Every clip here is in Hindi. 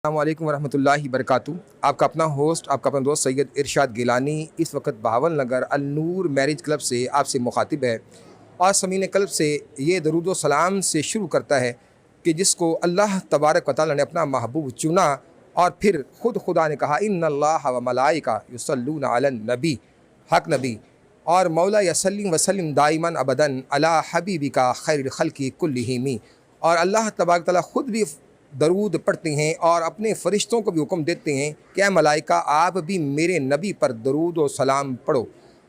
अस्सलामुअलैकुम वरहमतुल्लाहि वबरकातुहू। आपका अपना होस्ट, आपका अपना दोस्त सैयद इरशाद गिलानी इस वक्त बहावल नगर अल नूर मैरिज क्लब से आपसे मुखातिब है और समीन क्लब से ये दरूद व सलाम से शुरू करता है कि जिसको अल्लाह तबारक व तआला ने अपना महबूब चुना और फिर खुदा ने कहा इन्नल्लाह व मलाइका युसल्लूना अलन नबी, हक नबी, और मौला यसल्लिम वसल्लिम दाइमन अबदन अला हबीबिका खैरुल खल्क़ि कुल्लिहिम। और अल्लाह तबारक तआला ख़ुद भी दरूद पढ़ते हैं और अपने फ़रिश्तों को भी हुक्म देते हैं कि मलाइका आप भी मेरे नबी पर दरूद व सलाम पढ़ो।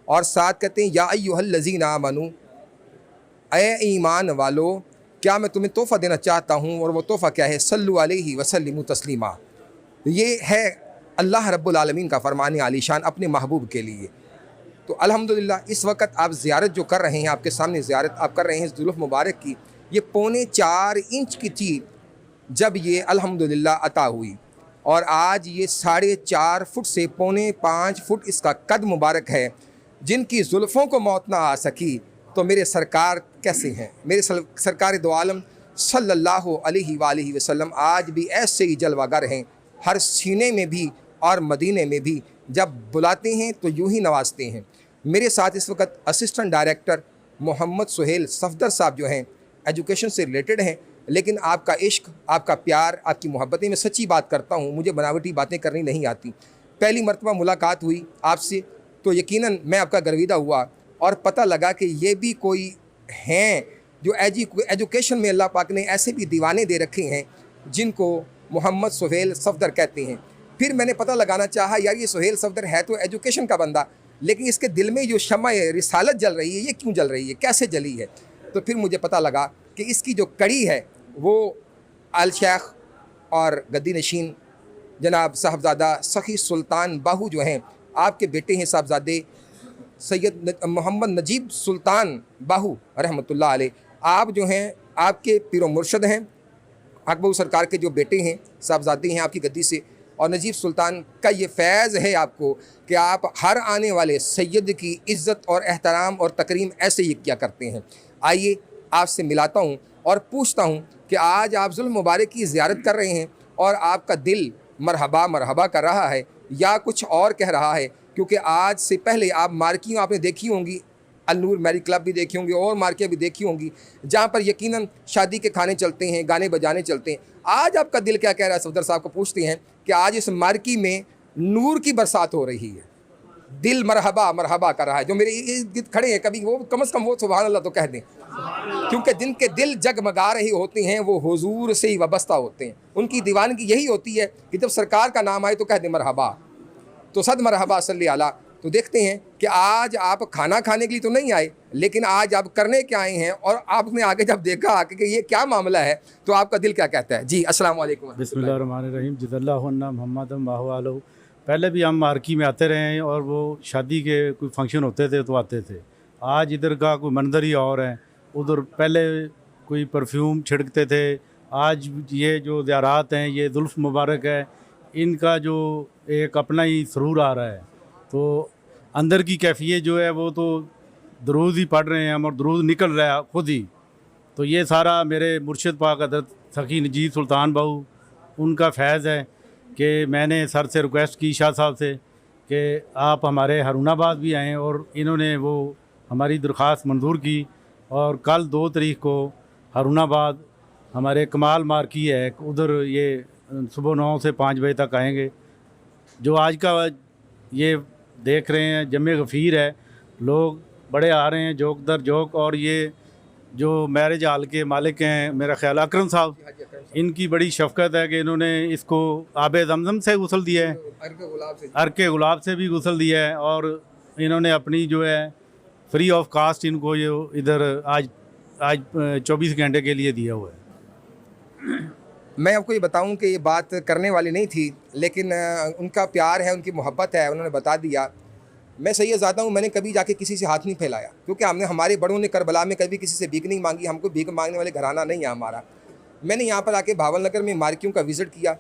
और साथ कहते हैं या अय्युहल्लज़ीना आमनू, ए ईमान वालो, क्या मैं तुम्हें तोहफ़ा देना चाहता हूँ, और वो तोहफ़ा क्या है, सल्लु अलैहि वसल्लिमु तस्लीमा। ये है अल्लाह रब्बुल आलमीन का फरमान आलीशान अपने महबूब के लिए। तो अल्हम्दुलिल्लाह इस वक्त आप ज़ियारत जो कर रहे हैं, आपके सामने ज़ियारत आप कर रहे हैं जुल्फ़ मुबारक की, ये पौने 4 इंच की थी जब ये अल्हम्दुलिल्लाह अता हुई, और आज ये 4.5 फुट से पौने 5 फुट इसका कद मुबारक है। जिनकी जुल्फ़ों को मौत ना आ सकी तो मेरे सरकार कैसे हैं, मेरे सरकार दो आलम सल्लल्लाहु अलैहि वसल्लम आज भी ऐसे ही जलवागर हैं। हर सीने में भी और मदीने में भी जब बुलाते हैं तो यूँ ही नवाजते हैं। मेरे साथ इस वक्त असिस्टेंट डायरेक्टर मोहम्मद सुहेल सफदर साहब जो हैं, एजुकेशन से रिलेटेड हैं, लेकिन आपका इश्क, आपका प्यार, आपकी मोहब्बतें, मैं सच्ची बात करता हूँ, मुझे बनावटी बातें करनी नहीं आती। पहली मरतबा मुलाकात हुई आपसे तो यकीनन मैं आपका गर्विदा हुआ और पता लगा कि ये भी कोई हैं जो एजुकेशन में अल्लाह पाक ने ऐसे भी दीवाने दे रखे हैं जिनको मोहम्मद सुहेल सफदर कहते हैं। फिर मैंने पता लगाना चाहा, यार ये सुहेल सफदर है तो एजुकेशन का बंदा, लेकिन इसके दिल में जो शम्मा रिसालत जल रही है, ये क्यों जल रही है, कैसे जली है? तो फिर मुझे पता लगा कि इसकी जो कड़ी है वो अल शेख और गद्दी नशीन जनाब साहबजादा सखी सुल्तान बाहू जो हैं, आपके बेटे हैं साहबजादे सैयद मोहम्मद नजीब सुल्तान बाहू रहमतुल्लाह अलैह। आप जो हैं आपके पीरो मुर्शद हैं, अकबर सरकार के जो बेटे हैं, साहबजादे हैं आपकी गद्दी से, और नजीब सुल्तान का ये फैज़ है आपको कि आप हर आने वाले सैयद की इज़्ज़त और एहतराम और तकरीम ऐसे ही किया करते हैं। आइए आपसे मिलाता हूँ और पूछता हूँ कि आज आप जुल्फ़ मुबारक की ज़ियारत कर रहे हैं और आपका दिल मरहबा मरहबा कर रहा है या कुछ और कह रहा है? क्योंकि आज से पहले आप मार्कियाँ आपने देखी होंगी, अल नूर मैरिज क्लब भी देखी होंगी और मार्कियाँ भी देखी होंगी, जहाँ पर यकीनन शादी के खाने चलते हैं, गाने बजाने चलते हैं। आज आपका दिल क्या कह रहा है? सफदर साहब को पूछते हैं कि आज इस मार्की में नूर की बरसात हो रही है, दिल मरहबा मरहबा कर रहा है। जो मेरे इर्द खड़े हैं, कभी वो कम से कम वो सुभान अल्लाह तो कह दें, क्योंकि जिनके दिल जगमगा रहे होते हैं वो हुजूर से ही वाबस्ता होते हैं। उनकी दीवानगी यही होती है कि जब सरकार का नाम आए तो कह दें मरहबा, तो सद मरहबा सल्ली अला। तो देखते हैं कि आज आप खाना खाने के लिए तो नहीं आए, लेकिन आज आप करने क्या आए हैं, और आपने आगे जब देखा कि ये क्या मामला है तो आपका दिल क्या कहता है? जी अस्सलाम वालेकुम। बिस्मिल्लाहिर्रहमानिर्रहीम। जज़ल्लाहु मोहम्मद वाहवालहु। पहले भी हम मार्की में आते रहे हैं और वो शादी के कोई फंक्शन होते थे तो आते थे। आज इधर का कोई मंजर ही और है। उधर पहले कोई परफ्यूम छिड़कते थे, आज ये जो ज़ियारत हैं, ये जुल्फ़ मुबारक है, इनका जो एक अपना ही सुरूर आ रहा है। तो अंदर की कैफियत जो है वो तो दरूद ही पढ़ रहे हैं हम, और दरूद निकल रहा है ख़ुद ही। तो ये सारा मेरे मुर्शिद पाक हज़रत सखी नजीब सुल्तान बाहू उनका फैज़ है कि मैंने सर से रिक्वेस्ट की शाह साहब से कि आप हमारे हारूनाबाद भी आएँ, और इन्होंने वो हमारी दरख्वास्त मंजूर की, और कल 2 तारीख को हारूनाबाद हमारे कमाल मार्की है, उधर ये सुबह 9 से 5 बजे तक आएंगे। जो आज का ये देख रहे हैं जमे गफ़ीर है, लोग बड़े आ रहे हैं जोक दर जोक। और ये जो मैरिज हॉल के मालिक हैं, मेरा ख्याल अकरम साहब, इनकी बड़ी शफ़क़त है कि इन्होंने इसको आबे ज़मज़म से गुस्ल दिया है, अर्के गुलाब से भी गुस्ल दिया है, और इन्होंने अपनी जो है फ्री ऑफ कास्ट इनको ये इधर आज 24 घंटे के लिए दिया हुआ है। मैं आपको ये बताऊं कि ये बात करने वाली नहीं थी, लेकिन उनका प्यार है, उनकी मोहब्बत है, उन्होंने बता दिया। मैं सैयदज़ादा हूँ, मैंने कभी जाके किसी से हाथ नहीं फैलाया, क्योंकि हमारे बड़ों ने करबला में कभी किसी से भीख नहीं मांगी। हमको भीख मांगने वाले घराना नहीं है हमारा। मैंने यहाँ पर आके बहावल नगर में मार्कियों का विज़िट किया,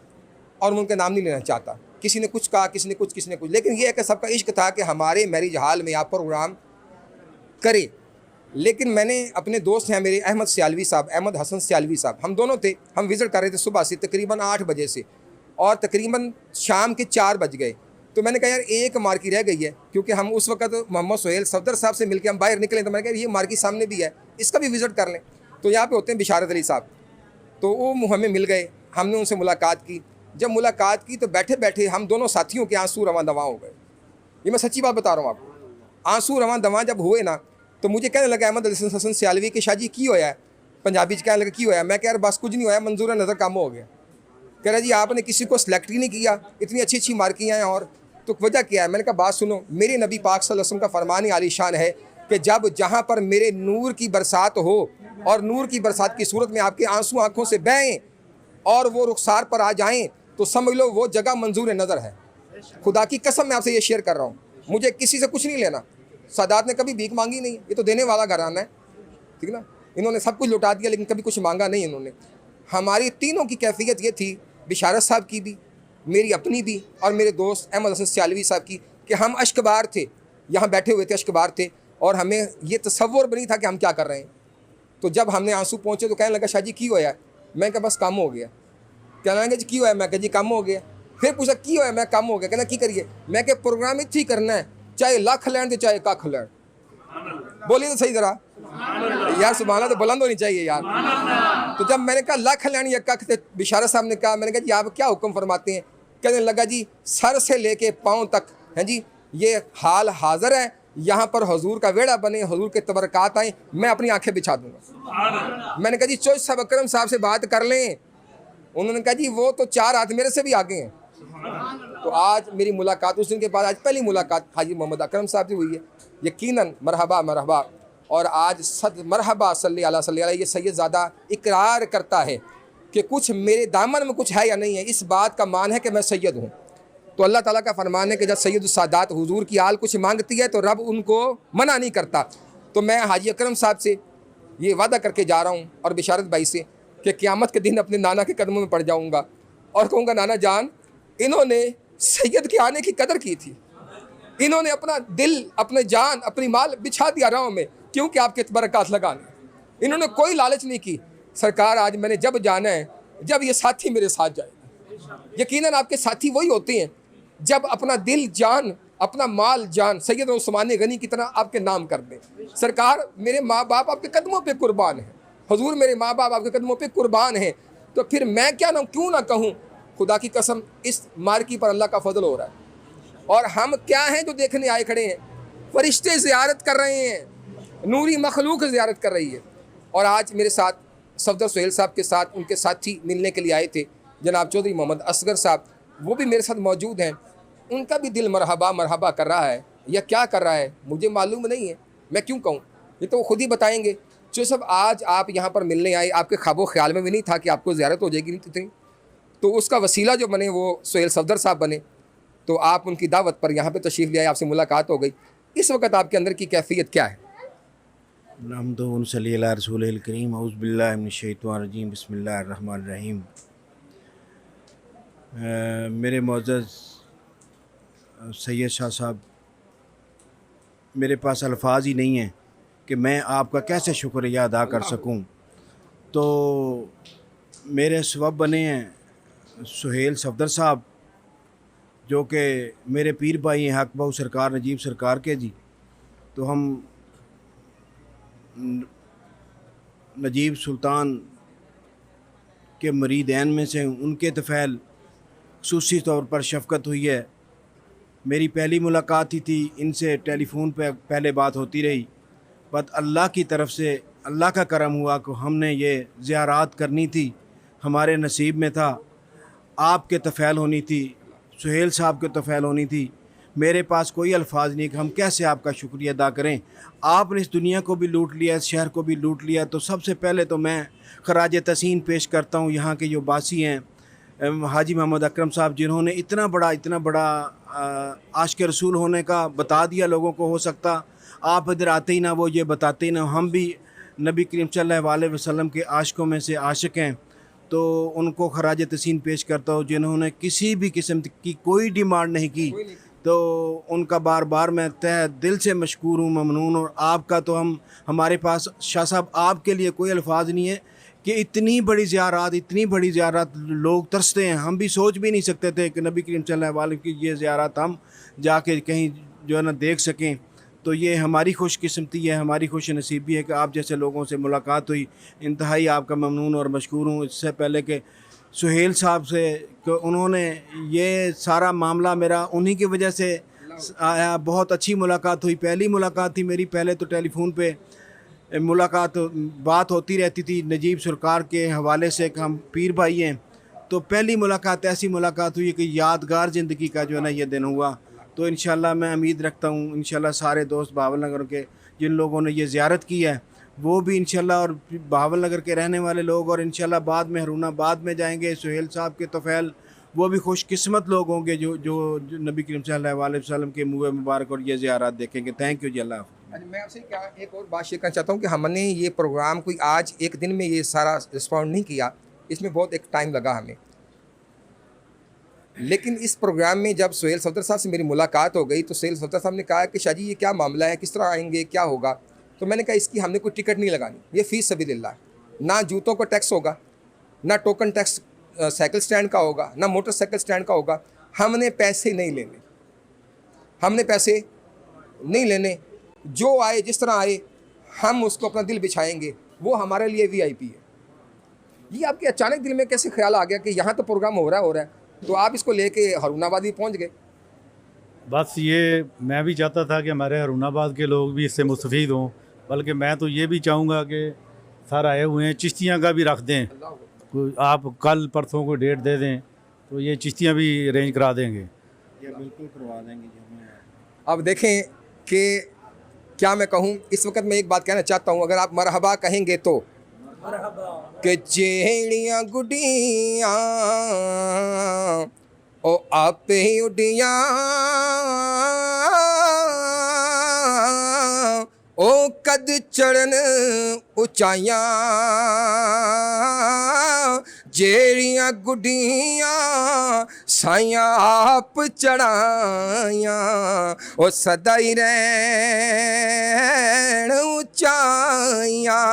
और मैं उनका नाम नहीं लेना चाहता। किसी ने कुछ कहा, किसी ने कुछ, लेकिन ये है कि सबका इश्क था कि हमारे मैरिज हॉल में आप प्रोग्राम करें। लेकिन मैंने अपने दोस्त हैं मेरे अहमद हसन सियालवी साहब, हम दोनों थे, हम विज़िट कर रहे थे सुबह से तकरीबन 8 बजे से, और तकरीबन शाम के 4 बज गए। तो मैंने कहा यार एक मार्की रह गई है, क्योंकि हम उस वक्त मोहम्मद सुहेल सफदर साहब से मिलकर हम बाहर निकले, तो मैंने कहा ये मार्की सामने भी है, इसका भी विज़िट कर लें। तो यहाँ पे होते हैं बिशारत अली साहब, तो वो हमें मिल गए, हमने उनसे मुलाकात की। जब मुलाकात की तो बैठे बैठे हम दोनों साथियों के आंसू रवां दवां हो गए। ये मैं सच्ची बात बता रहा हूँ आपको। आंसू रवां दवां जब हुए ना, तो मुझे कहने लगा अहमद हसन सियालवी कि शाह जी की होया है, पंजाबी च कहने लगा की होया। मैं कह यार बस कुछ नहीं होया, मंजूर नज़र कम हो गया। कह रहा जी आपने किसी को सिलेक्ट ही नहीं किया, इतनी अच्छी अच्छी मार्कियाँ हैं, और तो वजह क्या है? मैंने कहा बात सुनो, मेरे नबी पाक सल्लल्लाहु अलैहि वसल्लम का फरमान ही आलीशान है कि जब जहाँ पर मेरे नूर की बरसात हो और नूर की बरसात की सूरत में आपके आंसू आंखों से बहें और वो रुखसार पर आ जाएं, तो समझ लो वो जगह मंजूर नज़र है। खुदा की कसम मैं आपसे ये शेयर कर रहा हूँ, मुझे किसी से कुछ नहीं लेना। सादात ने कभी भीख मांगी नहीं, ये तो देने वाला घराना है, ठीक ना। इन्होंने सब कुछ लुटा दिया लेकिन कभी कुछ मांगा नहीं इन्होंने। हमारी तीनों की कैफियत ये थी, बिशारत साहब की भी, मेरी अपनी भी, और मेरे दोस्त अहमद हसन सियालवी साहब की, कि हम अश्कबार थे, यहाँ बैठे हुए थे अश्कबार थे, और हमें ये तसव्वुर भी नहीं था कि हम क्या कर रहे हैं। तो जब हमने आंसू पहुँचे तो कहने लगा शाह जी की होया? मैं कहा बस काम हो गया। कहने लगा जी की होया? मैं कहा जी काम हो गया। फिर पूछा की होया? मैं काम हो गया। कहना की करिए? मैं क्या प्रोग्राम इत्थे ही करना है, चाहे लख लैन तो चाहे कख लैन। बोलिए तो सही ज़रा यार, सुभान अल्लाह तो बुलंद होनी चाहिए यार। तो जब मैंने कहा लख लैन या कख, तो बिशारत साहब ने कहा, मैंने कहा जी आप क्या हुक्म फरमाते हैं? कहने लगा जी सर से लेके पाँव तक हैं जी, ये हाल हाजिर है, यहाँ पर हुजूर का वेड़ा बने, हुजूर के तबरकात आए, मैं अपनी आंखें बिछा दूंगा। मैंने कहा जी चौधरी साहब अकरम साहब से बात कर लें। उन्होंने कहा जी वो तो 4 हाथ मेरे से भी आगे हैं। तो आज मेरी मुलाकात, उस दिन के बाद आज पहली मुलाकात हाजी मोहम्मद अकरम साहब से हुई है। यकीनन मरहबा मरहबा, और आज सद मरहबा सल्ली अला सल्ली अला। ये सैयदज़ादा इकरार करता है कि कुछ मेरे दामन में कुछ है या नहीं है, इस बात का मान है कि मैं सैयद हूँ। तो अल्लाह ताला का फरमान है कि जब सैयद सादात हुजूर की आल कुछ मांगती है तो रब उनको मना नहीं करता। तो मैं हाजी अकरम साहब से ये वादा करके जा रहा हूँ, और बिशारत भाई से, कि क़यामत के दिन अपने नाना के कदमों में पड़ जाऊँगा और कहूँगा नाना जान, इन्होंने सैयद के आने की कदर की थी, इन्होंने अपना दिल, अपने जान, अपनी माल बिछा दिया राहों में, क्योंकि आपके बरक़ात लगाने। इन्होंने कोई लालच नहीं की। सरकार आज मैंने जब जाना है, जब ये साथी मेरे साथ जाएगा। यकीनन आपके साथी वही होते हैं जब अपना दिल जान, अपना माल जान सैयद उस्मान गनी की तरह आपके नाम कर दें। सरकार मेरे माँ बाप आपके कदमों पे कुर्बान हैं, हुजूर मेरे माँ बाप आपके कदमों पे कुर्बान हैं, तो फिर मैं क्या ना क्यों ना कहूँ, खुदा की कसम इस मार्की पर अल्लाह का फजल हो रहा है। और हम क्या हैं जो देखने आए खड़े हैं? फरिश्ते ज़ियारत कर रहे हैं, नूरी मखलूक ज़ियारत कर रही है। और आज मेरे साथ सफदर सुहेल साहब के साथ उनके साथी मिलने के लिए आए थे, जनाब चौधरी मोहम्मद असगर साहब, वो भी मेरे साथ मौजूद हैं। उनका भी दिल मरहबा मरहबा कर रहा है, या क्या कर रहा है मुझे मालूम नहीं है, मैं क्यों कहूँ, ये तो वो खुद ही बताएंगे। जो सब आज आप यहाँ पर मिलने आए, आपके ख्वाबो ख्याल में भी नहीं था कि आपको ज़ियारत हो जाएगी, नहीं, तो उसका वसीला जो बने वो सुहेल सफदर साहब बने। तो आप उनकी दावत पर यहाँ पे तशरीफ़ ले आए, आपसे मुलाकात हो गई। इस वक्त आपके अंदर की कैफियत क्या है? नहमदुहु सल्ली अला रसूलिल करीम, औज़ु बिल्लाहि मिनश शैतानिर रजीम, बिस्मिल्लाहिर रहमानिर रहीम। मेरे मुअज़्ज़ज़ सैयद शाह साहब, मेरे पास अल्फाज ही नहीं हैं कि मैं आपका कैसे शुक्रिया अदा कर सकूं। तो मेरे सबब बने हैं सुहेल सफदर साहब, जो कि मेरे पीर भाई हैं, हक बहू सरकार नजीब सरकार के जी। तो हम नजीब सुल्तान के मरीदैन में से उनके तफ़ैल खुसूसी तौर पर शफ़क़त हुई है। मेरी पहली मुलाकात ही थी इनसे, टेलीफोन पे पहले बात होती रही, बट अल्लाह की तरफ से अल्लाह का करम हुआ कि हमने ये ज़ियारत करनी थी, हमारे नसीब में था। आपके तफ़ैल होनी थी, सुहेल साहब के तफ़ैल होनी थी। मेरे पास कोई अल्फाज नहीं कि हम कैसे आपका शुक्रिया अदा करें। आपने इस दुनिया को भी लूट लिया, इस शहर को भी लूट लिया। तो सबसे पहले तो मैं खराज तहसीन पेश करता हूँ यहाँ के जो बासी हैं, हाजी मोहम्मद अकरम साहब, जिन्होंने इतना बड़ा आशिक रसूल होने का बता दिया लोगों को। हो सकता आप इधर आते ही ना, वो ये बताते ही ना। हम भी नबी करीम सल्लल्लाहु अलैहि वसल्लम के आशिकों में से आशिक हैं, तो उनको खराज तहसीन पेश करता हूँ, जिन्होंने किसी भी किस्म की कोई डिमांड नहीं की। तो उनका बार बार मैं तहे दिल से मशकूर हूँ, ममनून। और आपका तो हमारे पास शाह साहब आपके लिए कोई अल्फाज नहीं है कि इतनी बड़ी ज़ियारत लोग तरसते हैं। हम भी सोच भी नहीं सकते थे कि नबी करीम सल्लल्लाहु अलैहि वसल्लम की ये ज़ियारत हम जाके कहीं जो है ना देख सकें। तो ये हमारी खुशकिस्मती है, हमारी खुश नसीबी है कि आप जैसे लोगों से मुलाकात हुई। इंतहाई आपका ममनून और मशकूर हूँ। इससे पहले कि सुहेल साहब से कि उन्होंने ये सारा मामला मेरा उन्हीं की वजह से आया। बहुत अच्छी मुलाकात हुई, पहली मुलाकात थी मेरी। पहले तो टेलीफोन पे मुलाकात बात होती रहती थी नजीब सरकार के हवाले से कि हम पीर भाई हैं। तो पहली मुलाकात ऐसी मुलाकात हुई कि यादगार ज़िंदगी का जो है ना ये दिन हुआ। तो इंशाल्लाह मैं उम्मीद रखता हूँ इंशाल्लाह सारे दोस्त बहावल नगर के जिन लोगों ने ये ज़ियारत की है वो भी इंशाल्लाह, और बहावल नगर के रहने वाले लोग, और इंशाल्लाह बाद में हरूनाबाद में जाएंगे सुहेल साहब के तोफ़ैल, वो भी खुशकिस्मत लोग होंगे जो नबी करीम सल्लल्लाहु अलैहि वसल्लम के मुँह मुबारक और ये ज़ियारत देखेंगे। थैंक यू जी, अल्लाह हाफ़िज़। अच्छा, मैं आपसे क्या एक और बात शेयर करना चाहता हूँ कि हमने ये प्रोग्राम कोई आज एक दिन में ये सारा रिस्पॉन्ड नहीं किया, इसमें बहुत एक टाइम लगा हमें। लेकिन इस प्रोग्राम में जब सुहेल सफदर साहब से मेरी मुलाकात हो गई तो सुहेल सफदर साहब ने कहा कि शाह जी ये क्या मामला है, किस तरह आएंगे, क्या होगा। तो मैंने कहा इसकी हमने कोई टिकट नहीं लगानी, ये फ़ीस सबीलिल्लाह, ना जूतों का टैक्स होगा, ना टोकन टैक्स साइकिल स्टैंड का होगा, ना मोटरसाइकिल स्टैंड का होगा। हमने पैसे नहीं लेने, हमने पैसे नहीं लेने। जो आए जिस तरह आए हम उसको अपना दिल बिछाएंगे, वो हमारे लिए VIP है। ये आपके अचानक दिल में कैसे ख्याल आ गया कि यहाँ तो प्रोग्राम हो रहा है तो आप इसको लेके हरूनाबाद भी पहुँच गए? बस ये मैं भी चाहता था कि हमारे हरूनाबाद के लोग भी इससे मुस्तफ़ीद हों, बल्कि मैं तो ये भी चाहूँगा कि सर आए हुए हैं चिश्तियाँ का भी रख दें, कोई आप कल परसों को डेट दे दें तो ये चिश्तियाँ भी अरेंज करा देंगे। ये बिल्कुल करवा देंगे जी। अब देखें कि क्या मैं कहूँ, इस वक्त मैं एक बात कहना चाहता हूँ, अगर आप मरहबा कहेंगे तो कि चेड़ियाँ गुडियाँ ओ आप ही उडियाँ ओ कद चढ़न ऊंचाइयाँ जेड़ियाँ गुडियाँ साइयाँ आप चढ़ाइयाँ ओ सदा ही रहन ऊंचाइयाँ।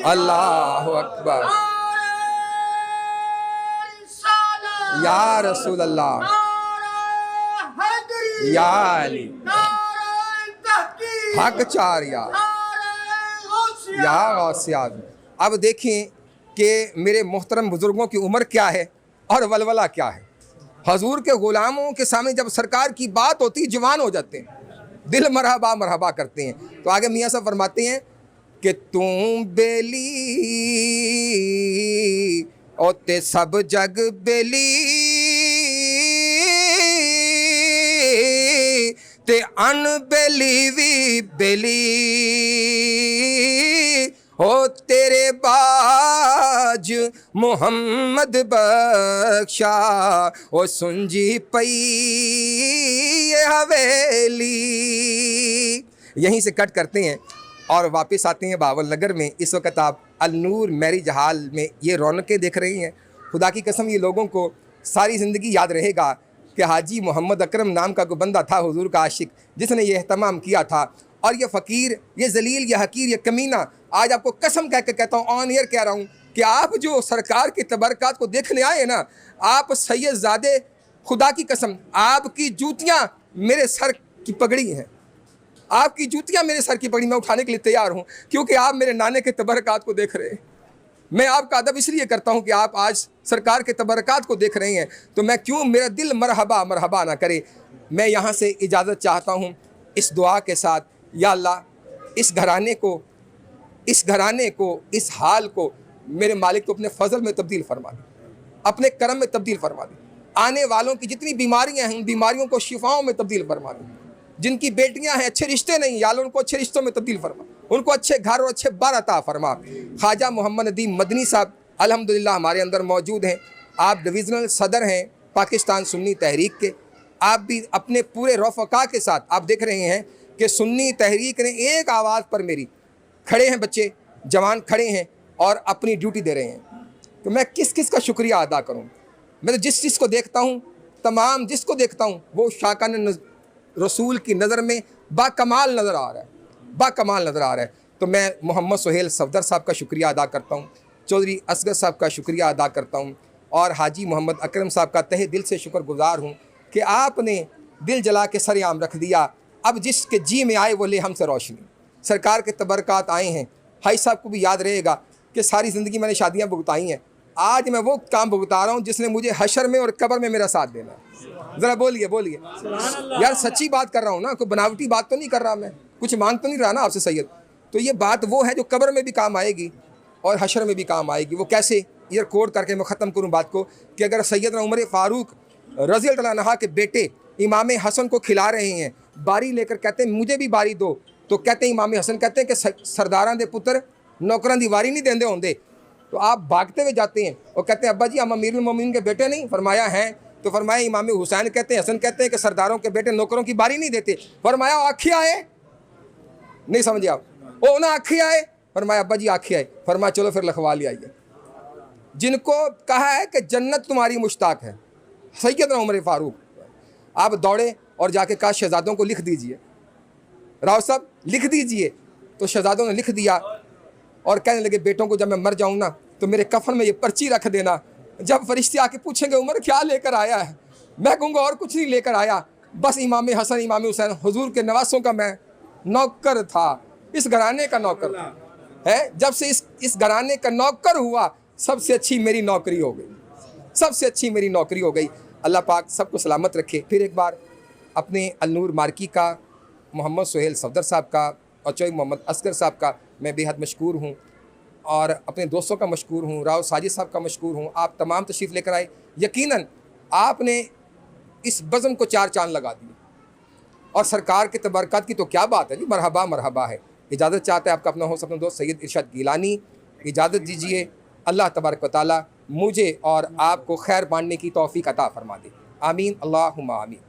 अल्लाहु अकबर, या रसूल अल्लाह, या अली, हक चार या गौसे आज़म। अब देखें कि मेरे मोहतरम बुजुर्गों की उम्र क्या है और वलवला क्या है। हजूर के ग़ुलामों के सामने जब सरकार की बात होती जवान हो जाते हैं, दिल मरहबा मरहबा करते हैं। तो आगे मियाँ साहब फरमाते हैं कि तू बेली ओ ते सब जग बेली ते अन बेली भी बेली हो तेरे बाज मोहम्मद बख्शा ओ सुंजी पई ये हवेली। यहीं से कट करते हैं और वापस आते हैं बहावल नगर में। इस वक्त आप अल-नूर मैरिज हॉल में ये रौनकें देख रही हैं। खुदा की कसम ये लोगों को सारी ज़िंदगी याद रहेगा कि हाजी मोहम्मद अकरम नाम का कोई बंदा था हुजूर का आशिक, जिसने ये एहतमाम किया था। और ये फ़कीर, ये जलील, ये हकीर, ये कमीना, आज आपको कसम कह के कहता हूँ, ऑन एयर कह रहा हूँ कि आप जो सरकार के तबरकात को देखने आए ना, आप सैयदज़ादे, खुदा की कसम आपकी जूतियाँ मेरे सर की पगड़ी हैं, आपकी जूतियाँ मेरे सर की पगड़ी, मैं उठाने के लिए तैयार हूँ क्योंकि आप मेरे नाने के तबरकात को देख रहे हैं। मैं आपका अदब इसलिए करता हूँ कि आप आज सरकार के तबरकात को देख रहे हैं, तो मैं क्यों मेरा दिल मरहबा मरहबा ना करे। मैं यहाँ से इजाज़त चाहता हूँ इस दुआ के साथ, या अल्लाह इस घराने को, इस हाल को मेरे मालिक को अपने फजल में तब्दील फरमा दे, अपने करम में तब्दील फरमा दे। आने वालों की जितनी बीमारियाँ हैं उन बीमारियों को शिफाओं में तब्दील फरमा दे। जिनकी बेटियां हैं अच्छे रिश्ते नहीं, या उनको अच्छे रिश्तों में तब्दील फरमा, उनको अच्छे घर और अच्छे बार अता फरमा। ख्वाजा मोहम्मद नदीम मदनी साहब अल्हम्दुलिल्लाह हमारे अंदर मौजूद हैं। आप डिवीज़नल सदर हैं पाकिस्तान सुन्नी तहरीक के। आप भी अपने पूरे रफ़क़ा के साथ आप देख रहे हैं कि सुन्नी तहरीक ने एक आवाज़ पर मेरी खड़े हैं, बच्चे जवान खड़े हैं और अपनी ड्यूटी दे रहे हैं। तो मैं किस किस का शुक्रिया अदा करूँ। मैं तो जिस चीज़ को देखता हूँ, तमाम जिसको देखता हूँ वो शाकान रसूल की नज़र में बाकमाल नज़र आ रहा है, बाकमाल नज़र आ रहा है। तो मैं मोहम्मद सुहेल सफदर साहब का शुक्रिया अदा करता हूँ, चौधरी असगर साहब का शुक्रिया अदा करता हूँ और हाजी मोहम्मद अकरम साहब का तहे दिल से शुक्रगुजार हूँ कि आपने दिल जला के सरेआम रख दिया। अब जिसके जी में आए वो ले हमसे रोशनी। सरकार के तबरकात आए हैं। हाई साहब को भी याद रहेगा कि सारी ज़िंदगी मैंने शादियाँ भुगताई हैं, आज मैं वो काम भुगता रहा हूँ जिसने मुझे हशर में और कब्र में मेरा साथ देना है। ज़रा बोलिए बोलिए यार, सच्ची बात कर रहा हूँ ना, कोई बनावटी बात तो नहीं कर रहा, मैं कुछ मांग तो नहीं रहा ना आपसे सैयद। तो ये बात वो है जो कब्र में भी काम आएगी और हशर में भी काम आएगी। वो कैसे, ईयर कोड करके मैं ख़त्म करूँ बात को कि अगर सैयदना उमर फ़ारूक रज़ी अल्लाह अन्हु के बेटे इमाम हसन को खिला रहे हैं, बारी लेकर कहते हैं मुझे भी बारी दो, तो कहते हैं इमाम हसन कहते हैं कि सरदारां दे पुत्र नौकरां दी वारी नहीं देंदे होंदे। तो आप भागते हुए जाते हैं और कहते हैं अब्बा जी हम अमीरुल मोमिनीन के बेटे नहीं? फरमाया हैं। तो फरमाया इमाम हुसैन कहते हैं, हसन कहते हैं कि सरदारों के बेटे नौकरों की बारी नहीं देते। फरमाया आखिया है, नहीं समझे आप? ओ ना आखिया है। फरमाया अब्बा जी आखिया है। फरमाया चलो फिर लिखवा ले आइए। जिनको कहा है कि जन्नत तुम्हारी मुश्ताक है, सैयदना उमर फ़ारूक, आप दौड़े और जाके कहा शहजादों को लिख दीजिए, राव साहब लिख दीजिए। तो शहजादों ने लिख दिया और कहने लगे बेटों को जब मैं मर जाऊँ ना तो मेरे कफन में ये पर्ची रख देना। जब फरिश्ते आके पूछेंगे उमर क्या लेकर आया है, मैं कहूँगा और कुछ नहीं लेकर आया, बस इमाम हसन इमाम हुसैन हुजूर के नवासों का मैं नौकर था, इस घराने का नौकर है। जब से इस घराने का नौकर हुआ सबसे अच्छी मेरी नौकरी हो गई, सबसे अच्छी मेरी नौकरी हो गई। अल्लाह पाक सबको सलामत रखे। फिर एक बार अपने अलनूर मार्की का, मोहम्मद सुहेल सफदर साहब का और चौधरी मोहम्मद असगर साहब का मैं बेहद मशकूर हूँ और अपने दोस्तों का मशकूर हूँ, राव साजिद साहब का मशकूर हूँ। आप तमाम तशरीफ़ लेकर आए, यकीनन आपने इस बज़म को चार चांद लगा दिए और सरकार के तबरकात की तो क्या बात है जी, मरहबा मरहबा है। इजाज़त चाहते हैं आपका अपना होस्ट अपना दोस्त सैयद इरशाद गिलानी, इजाज़त दीजिए। अल्लाह तबारक व तआला मुझे और आपको खैर बांटने की तौफीक अता फरमा दे। आमीन अल्लाहुम्मा आमीन।